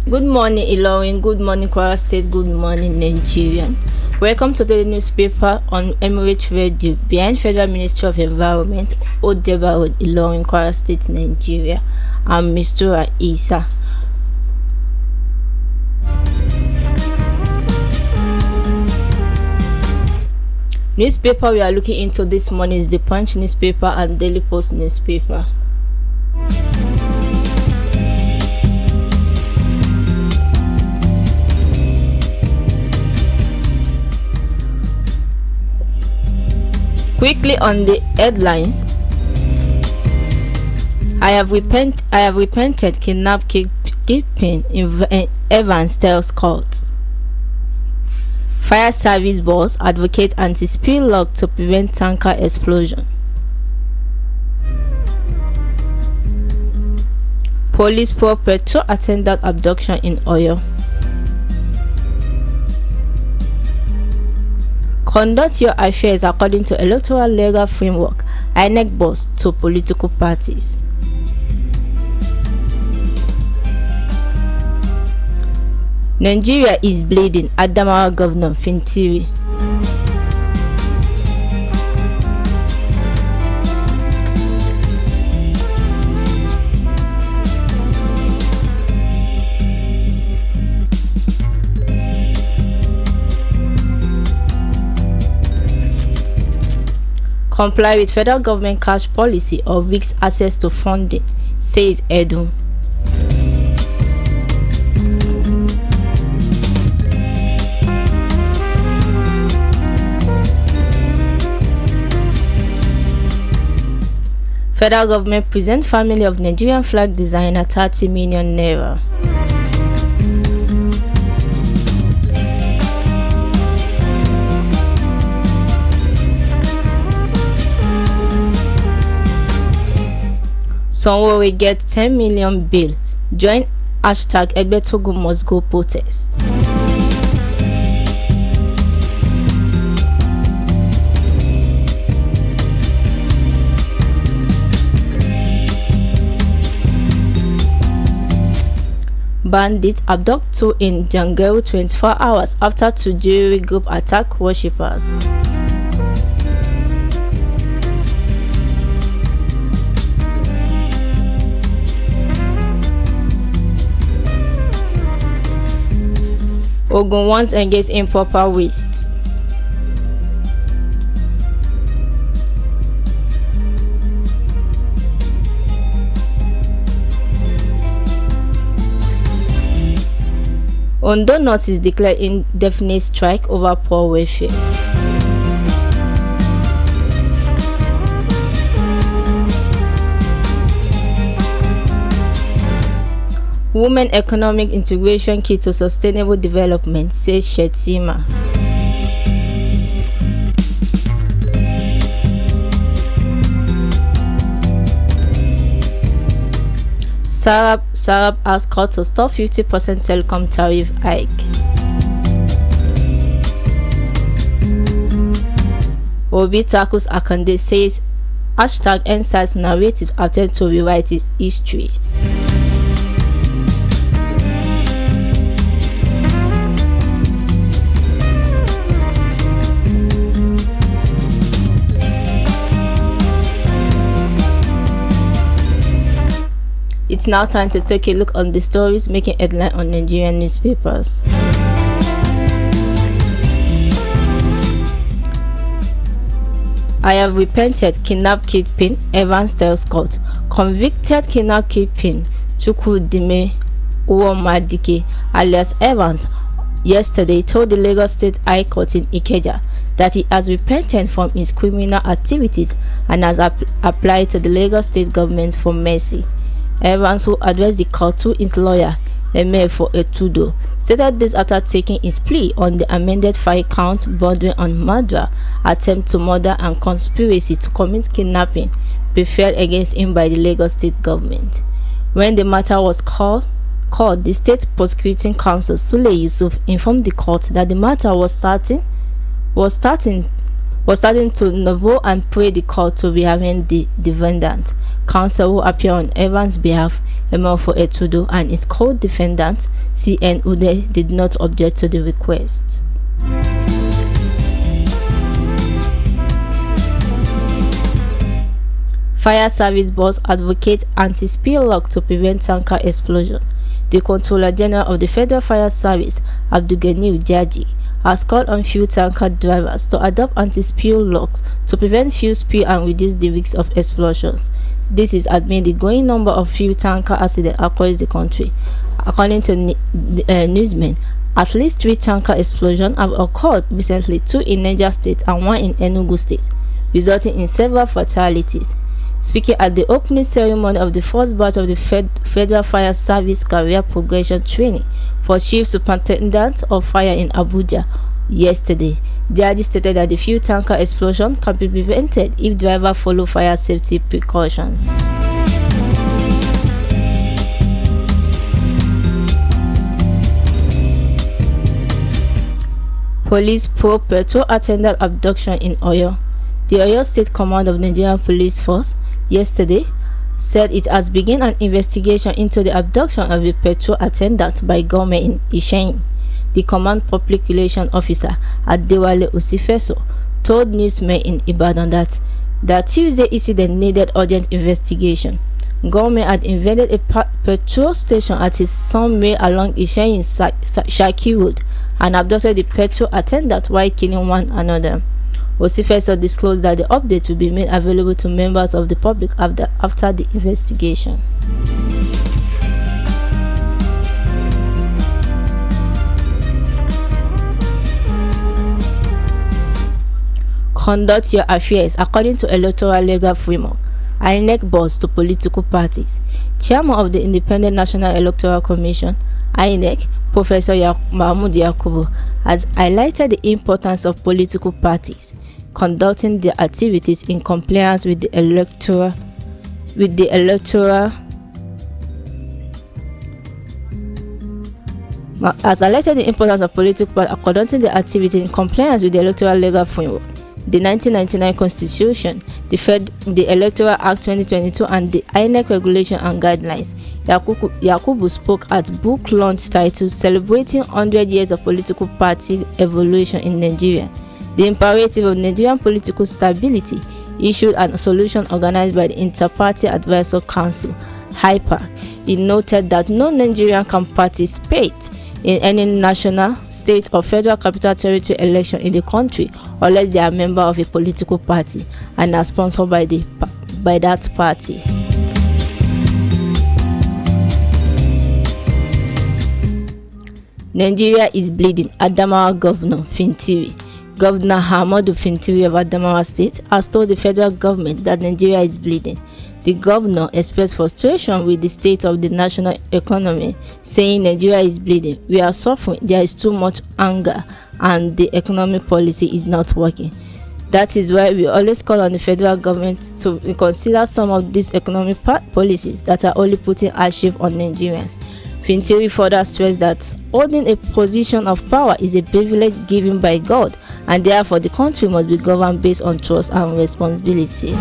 Good morning, Ilorin. Good morning, Kwara State. Good morning, Nigeria. Welcome to the newspaper on REVEIW behind Federal Ministry of Environment, Odeba Road, Ilorin, Kwara State, Nigeria. I'm Misturah Issa. Newspaper we are looking into this morning is the Punch newspaper and Daily Post newspaper. Quickly on the headlines. I have repented kidnapping in Evans tells court. Fire service boss advocate anti-spill lock to prevent tanker explosion. Police probe petrol attendant abduction in Oyo. Conduct your affairs according to electoral legal framework. INEC boss to political parties. Nigeria is bleeding. Adamawa Governor Fintiri. Comply with federal government cash policy or weeks access to funding, says Edu. Federal government present family of Nigerian flag designer 30 million naira. Someone will get 10 million bail. Join hashtag Egbetogo must go protest. Bandits abduct two in Jangeru 24 hours after two jewelry group attack worshippers. Ogun once engaged in improper waste. Ondo North is declared indefinite strike over poor welfare. Women economic integration key to sustainable development, says Shetima. Sarab asks court to stop 50% telecom tariff hike. Obi tackles Akande, says hashtag NSAS narrative attempt to rewrite history. It's now time to take a look on the stories making headline on Nigerian newspapers. I have repented kidnap kidpin, Evans tells court. Convicted kidnap kidpin Chukwudime Uwomadike alias Evans yesterday told the Lagos State High Court in Ikeja that he has repented from his criminal activities and has applied to the Lagos State government for mercy. Evans, who addressed the court through his lawyer, Emefor Etudo, stated this after taking his plea on the amended 5-count bordering on murder, attempt to murder and conspiracy to commit kidnapping preferred against him by the Lagos State government. When the matter was called, the State Prosecuting Counsel Sule Yusuf informed the court that the matter was starting to novo and pray the court to rearrange the defendant. Counsel who appear on Evans' behalf, Emeofo Etudo, and his co-defendant, C.N. Ude, did not object to the request. Fire Service boss advocates anti-spill lock to prevent tanker explosion. The Controller General of the Federal Fire Service, Abdulganiyu Jaji, has called on fuel tanker drivers to adopt anti-spill locks to prevent fuel spill and reduce the risk of explosions. This is amid the growing number of fuel tanker accidents across the country. According to newsmen, at least 3 tanker explosions have occurred recently, 2 in Niger State and 1 in Enugu State, resulting in several fatalities. Speaking at the opening ceremony of the first batch of the Federal Fire Service Career Progression Training for Chief Superintendents of Fire in Abuja yesterday, Jaji stated that the fuel tanker explosion can be prevented if drivers follow fire safety precautions. Police probe petrol attendant abduction in Oyo. The Oyo State Command of Nigerian Police Force yesterday said it has begun an investigation into the abduction of a petrol attendant by government in Ishayin. The Command Public Relations Officer Adewale Osifeso told newsmen in Ibadan that the Tuesday incident needed urgent investigation. Government had invaded a petrol station at its somewhere along Ishayin Shaki Road and abducted the petrol attendant while killing one another. Osifeso disclosed that the update will be made available to members of the public after the investigation. Conduct your affairs according to electoral legal framework. INEC boss to political parties. Chairman of the Independent National Electoral Commission, INEC, Professor Mahmoud Yakubu, has highlighted the importance of political parties conducting their activities in compliance with the electoral has highlighted the importance of political parties conducting their activities in compliance with the electoral legal framework, the 1999 Constitution, the Electoral Act 2022, and the INEC regulation and guidelines. Yakubu spoke at book launch titled Celebrating 100 Years of Political Party Evolution in Nigeria, the Imperative of Nigerian Political Stability, issued and a solution organized by the Inter-Party Advisory Council, HIPAC. He noted that no Nigerian can participate in any national, state, or federal capital territory election in the country unless they are a member of a political party and are sponsored by that party. Nigeria is bleeding. Adamawa Governor Fintiri. Governor Hamadu Fintiri of Adamawa State has told the federal government that Nigeria is bleeding. The governor expressed frustration with the state of the national economy, saying Nigeria is bleeding. We are suffering. There is too much anger and the economic policy is not working. That is why we always call on the federal government to consider some of these economic policies that are only putting hardship on Nigerians. Fintiri further stressed that holding a position of power is a privilege given by God, and therefore the country must be governed based on trust and responsibility.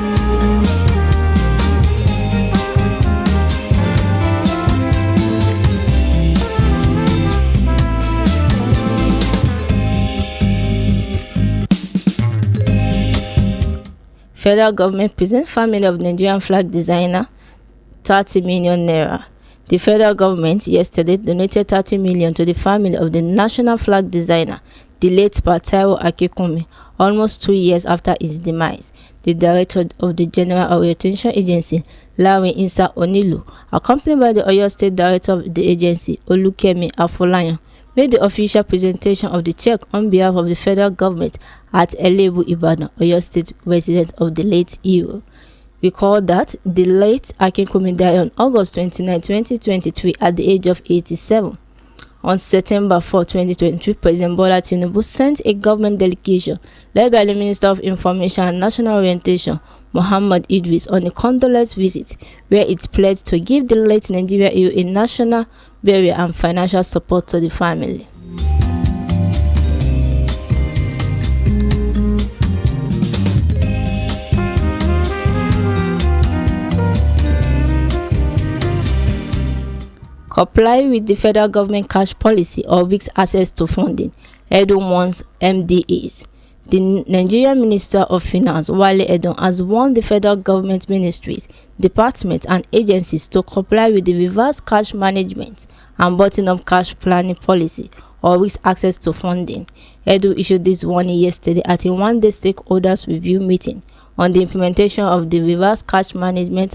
Federal government presents family of Nigerian flag designer 30 million naira. The federal government yesterday donated 30 million to the family of the national flag designer, the late Taiwo Akekumi, almost 2 years after his demise. The director of the General Orientation Agency, Larry Insa Onilu, accompanied by the Oyo State Director of the agency, Olukemi Afolayan, made the official presentation of the check on behalf of the federal government at Elebu Ibadan, Oyo State resident of the late hero. Recall that the late Akinkunmi died on August 29, 2023 at the age of 87. On September 4, 2023, President Bola Tinubu sent a government delegation led by the Minister of Information and National Orientation, Muhammad Idris, on a condolence visit where it pledged to give the late Nigeria hero a national burial and financial support to the family. Comply with the federal government cash policy or weak access to funding, Edo warns MDAs. The Nigerian Minister of Finance, Wale Edun, has warned the federal government ministries, departments and agencies to comply with the reverse cash management and bottom-up cash planning policy or risk access to funding. Edu issued this warning yesterday at a one-day stakeholders review meeting on the implementation of the reverse cash management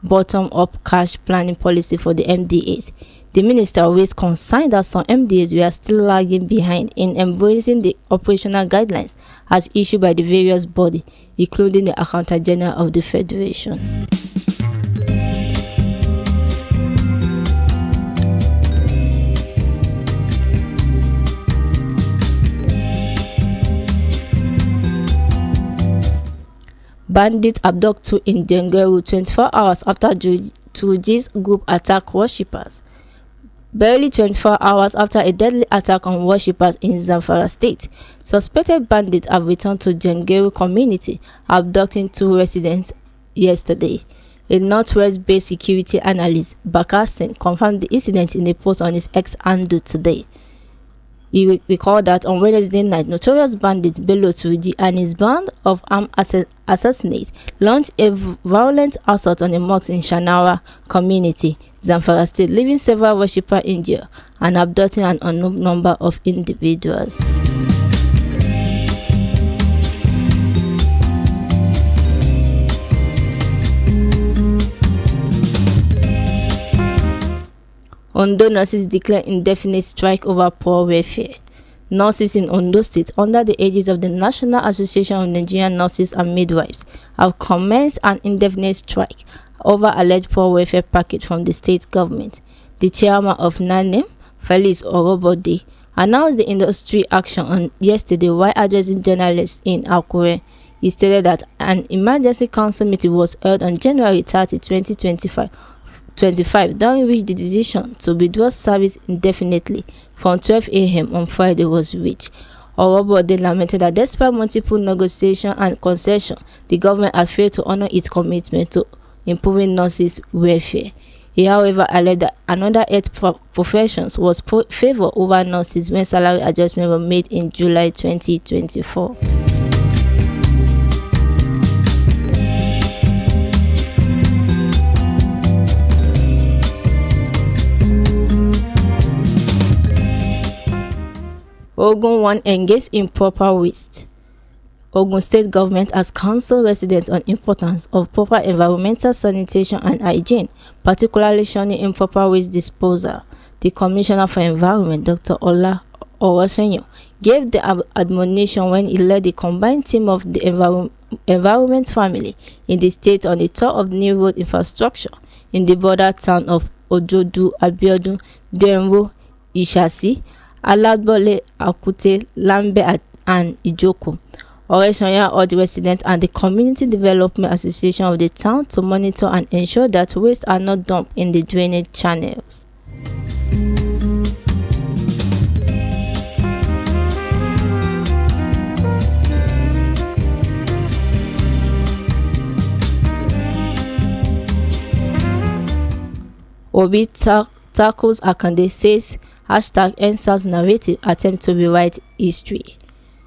bottom-up cash planning policy for the MDAs. The minister raised concern that some MDAs were still lagging behind in embracing the operational guidelines as issued by the various bodies, including the Accountant General of the Federation. Bandits abduct two in Dengeru 24 hours after Tuji's group attack worshippers. Barely 24 hours after a deadly attack on worshippers in Zamfara State, suspected bandits have returned to Dengeru community, abducting two residents yesterday. A Northwest-based security analyst, Bakastin, confirmed the incident in a post on his X handle today. He recalled that on Wednesday night, notorious bandit Bello Tuji and his band of armed assassinates launched a violent assault on a mosque in Shanawa community, Zamfara State, leaving several worshippers injured and abducting an unknown number of individuals. Ondo nurses declare indefinite strike over poor welfare. Nurses in Ondo State, under the aegis of the National Association of Nigerian Nurses and Midwives, have commenced an indefinite strike over alleged poor welfare package from the state government. The chairman of NANEM, Felix Orobode, announced the industry action on yesterday while addressing journalists in Akure. He stated that an emergency council meeting was held on January 30, 2025, during which the decision to withdraw service indefinitely from 12 a.m. on Friday was reached. Orobode lamented that despite multiple negotiations and concessions, the government had failed to honor its commitment to improving nurses' welfare. He, however, alleged that another 8 professions was favored over nurses when salary adjustments were made in July 2024. Ogun 1 engaged in proper waste. Ogun State government has counseled residents on importance of proper environmental sanitation and hygiene, particularly shunning improper waste disposal. The Commissioner for Environment, Dr. Ola Orosenyo, gave the admonition when he led the combined team of the environment family in the state on the tour of new road infrastructure in the border town of Ojodu, Abiodun, Denro, Ishasi, Aladbole, Akute, Lambe and Ijoku. Oreshanya urged residents and the Community Development Association of the town to monitor and ensure that waste are not dumped in the drainage channels. Obi tackles Akande, says #EndSARS narrative attempt to rewrite history.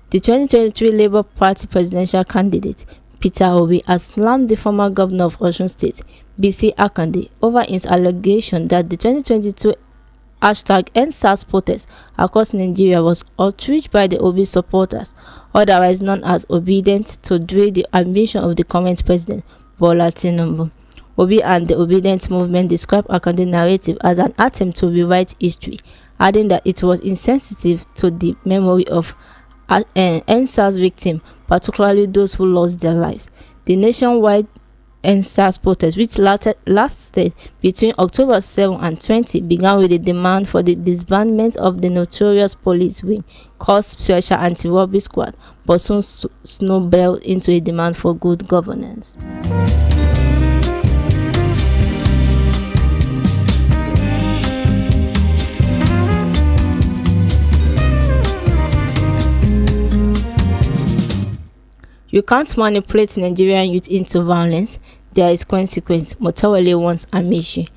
The 2023 Labour Party presidential candidate, Peter Obi, has slammed the former governor of Osun State, BC Akande, over his allegation that the 2022 #EndSARS protest across Nigeria was outreach by the Obi supporters, otherwise known as obedient to the ambition of the current president, Bola Tinubu. Obi and the Obedient movement described Akande narrative as an attempt to rewrite history, adding that it was insensitive to the memory of EndSARS victims, particularly those who lost their lives. The nationwide EndSARS protest, which lasted between October 7 and 20, began with a demand for the disbandment of the notorious police wing called Special Anti-Robbery Squad, but soon snowballed into a demand for good governance. You can't manipulate Nigerian youth into violence. There is consequence, Motawale warns Amishi.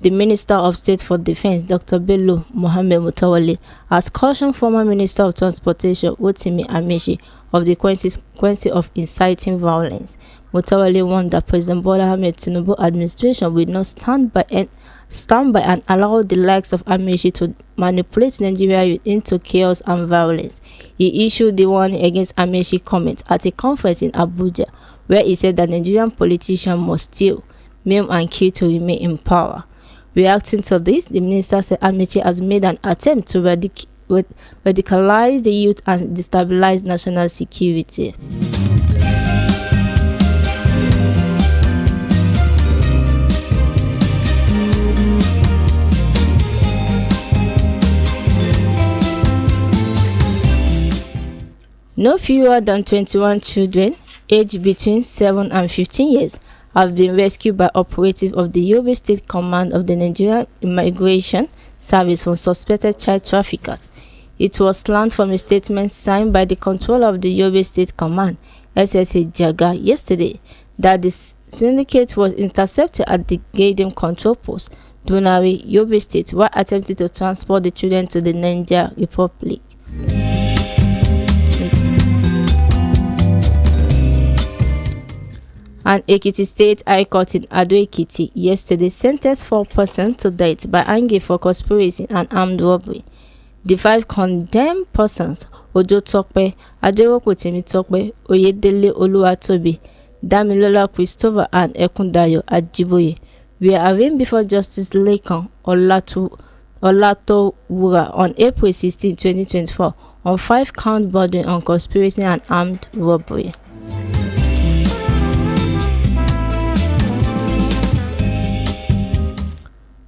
The Minister of State for Defense, Dr. Bello Mohammed Mutawalli, has cautioned former Minister of Transportation Rotimi Amaechi of the consequences of inciting violence. Mutawalli warned that President Bola Ahmed Tinubu administration will not stand by and allow the likes of Amaechi to manipulate Nigeria youth into chaos and violence. He issued the warning against Amaechi comment at a conference in Abuja, where he said that Nigerian politicians must steal, maim and kill to remain in power. Reacting to this, the minister said Amaechi has made an attempt to radicalize the youth and destabilize national security. No fewer than 21 children, aged between 7 and 15 years, have been rescued by operatives of the Yobe State Command of the Nigerian Immigration Service from suspected child traffickers. It was learned from a statement signed by the controller of the Yobe State Command, SSA Jaga, yesterday that the syndicate was intercepted at the Gaydem Control Post, Dunari, Yobe State, while attempting to transport the children to the Niger Republic. An Ekiti State High Court in Ado-Ekiti yesterday sentenced 4 persons to death by hanging for conspiracy and armed robbery. The 5 condemned persons, Ojo Tokpe, Aderopo Tokpe, Oyedele Oluwatobi, Damilola Christopher and Ekundayo Ajiboye, were arraigned before Justice Lekan Olatowura on April 16, 2024 on 5-count bordering on conspiracy and armed robbery.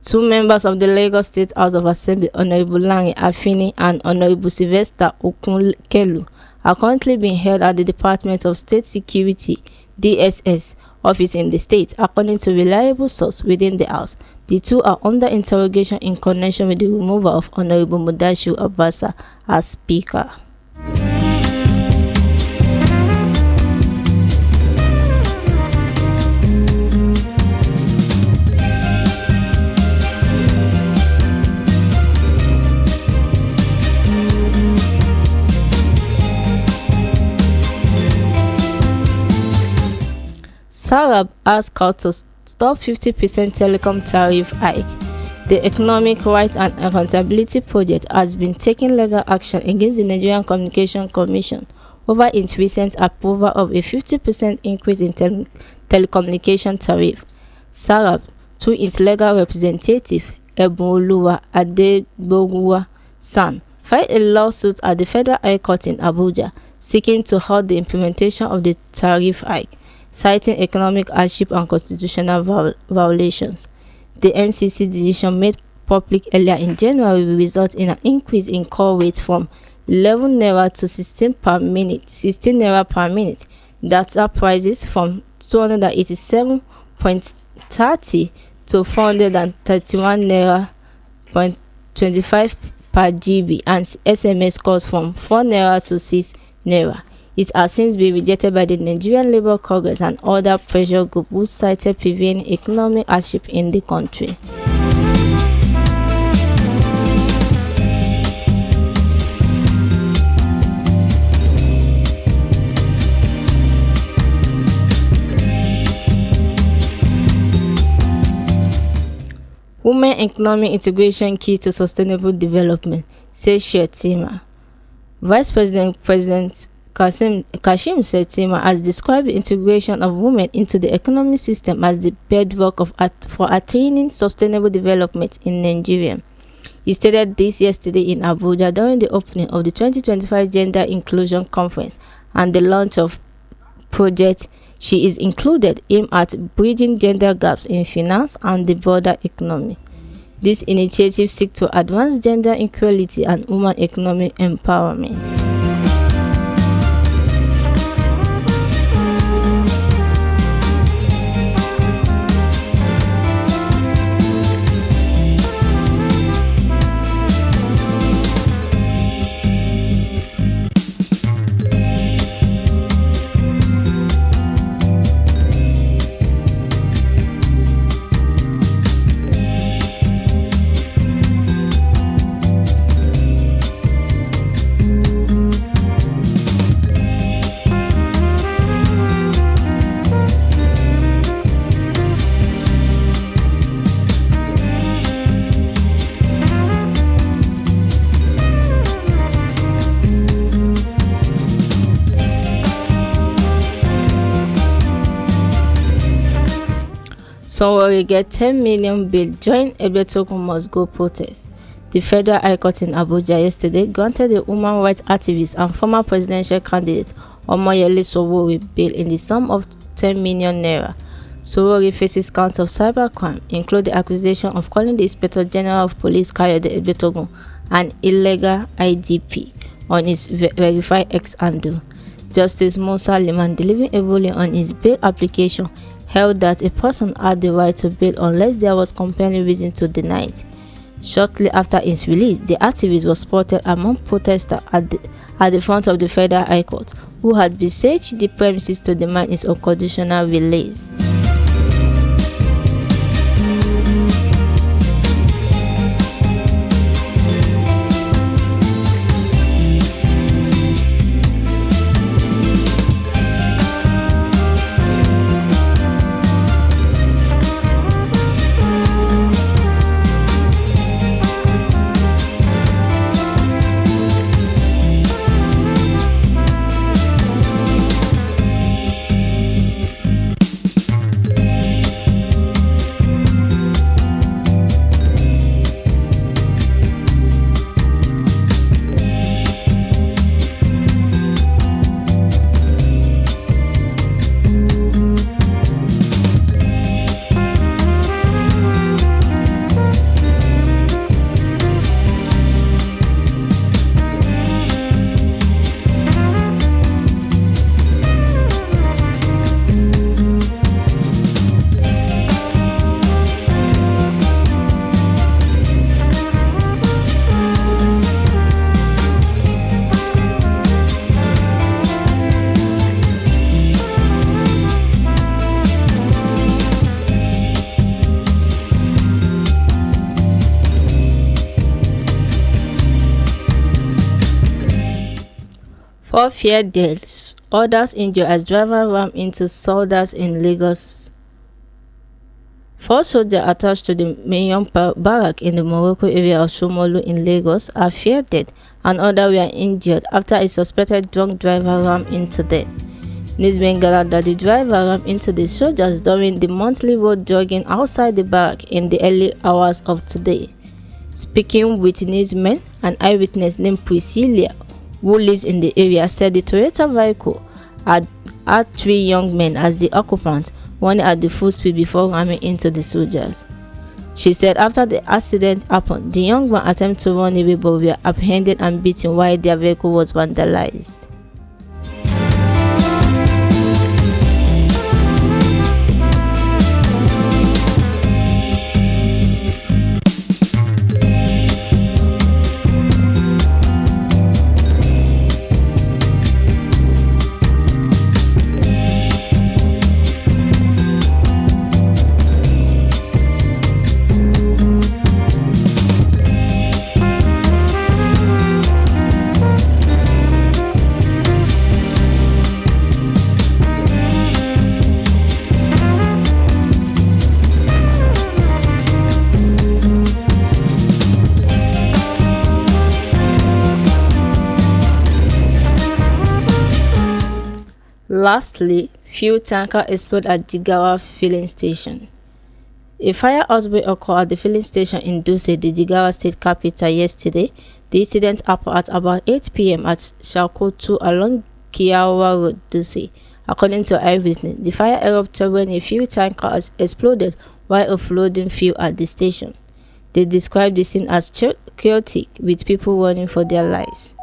Two members of the Lagos State House of Assembly, Honorable Lanre Afini and Honorable Sylvester Okunlekelu, are currently being held at the Department of State Security (DSS) office in the state, according to reliable source within the House. The two are under interrogation in connection with the removal of Honorable Mudashiru Obasa as Speaker. SARAB asked court to stop 50% telecom tariff hike. The Economic Rights and Accountability Project has been taking legal action against the Nigerian Communication Commission over its recent approval of a 50% increase in telecommunication tariff. SARAB, through its legal representative, Ebunoluwa Adegboruwa San, filed a lawsuit at the Federal High Court in Abuja, seeking to halt the implementation of the tariff hike, citing economic hardship and constitutional violations. The NCC decision made public earlier in January will result in an increase in call rates from 11 naira to 16 naira per minute, data prices from 287.30 to 431 naira 25 per GB, and SMS calls from 4 naira to 6 naira. It has since been rejected by the Nigerian Labour Congress and other pressure groups who cited prevailing economic hardship in the country. Women economic integration key to sustainable development, says Shettima. Vice President Kashim Shettima has described the integration of women into the economic system as the bedrock for attaining sustainable development in Nigeria. He stated this yesterday in Abuja during the opening of the 2025 Gender Inclusion Conference and the launch of Project She Is Included, aimed at bridging gender gaps in finance and the broader economy. This initiative seeks to advance gender equality and women economic empowerment. Somewhere get 10 million bail, join Ebetogun must go protest. The Federal High Court in Abuja yesterday granted the human rights activist and former presidential candidate Omoyele Sowore bail in the sum of 10 million naira. Sowore faces counts of cybercrime, including the accusation of calling the Inspector General of Police Kayode Ebetogun an illegal IGP on his verified X handle. Justice Musa Liman, delivering a ruling on his bail application, held that a person had the right to bail unless there was compelling reason to deny it. Shortly after his release, the activist was spotted among protesters at the front of the Federal High Court, who had besieged the premises to demand his unconditional release. Four feared deaths, others injured as driver rammed into soldiers in Lagos. 4 soldiers attached to the Mayon barrack in the Morocco area of Shomolu in Lagos are feared dead, and others were injured after a suspected drunk driver rammed into them. Newsmen gathered that the driver rammed into the soldiers during the monthly road jogging outside the barrack in the early hours of today. Speaking with newsmen, an eyewitness named Priscilla, who lives in the area, said the Toyota vehicle had 3 young men as the occupants, running at the full speed before ramming into the soldiers. She said after the accident happened, the young men attempted to run away but were apprehended and beaten while their vehicle was vandalized. Lastly, fuel tanker exploded at Jigawa filling station. A fire outbreak occurred at the filling station in Dutse, the Jigawa state capital, yesterday. The incident happened at about 8 p.m. at Shakotu along Kiawa Road, Dutse. According to eyewitness, the fire erupted when a fuel tanker exploded while offloading fuel at the station. They described the scene as chaotic, with people running for their lives.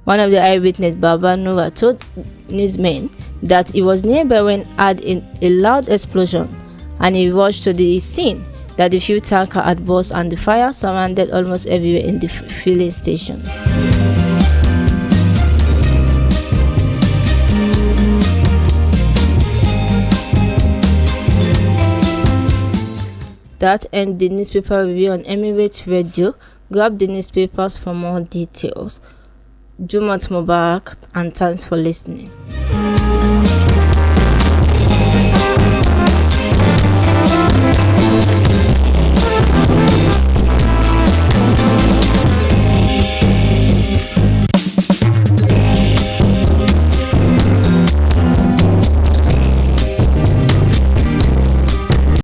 One of the eyewitnesses, Baba Nura, told newsmen that he was nearby when had a loud explosion, and he rushed to the scene that the fuel tanker had burst and the fire surrounded almost everywhere in the filling station. That ends the newspaper review on Emirates Radio. Grab the newspapers for more details. Jumat Mubarak, and thanks for listening.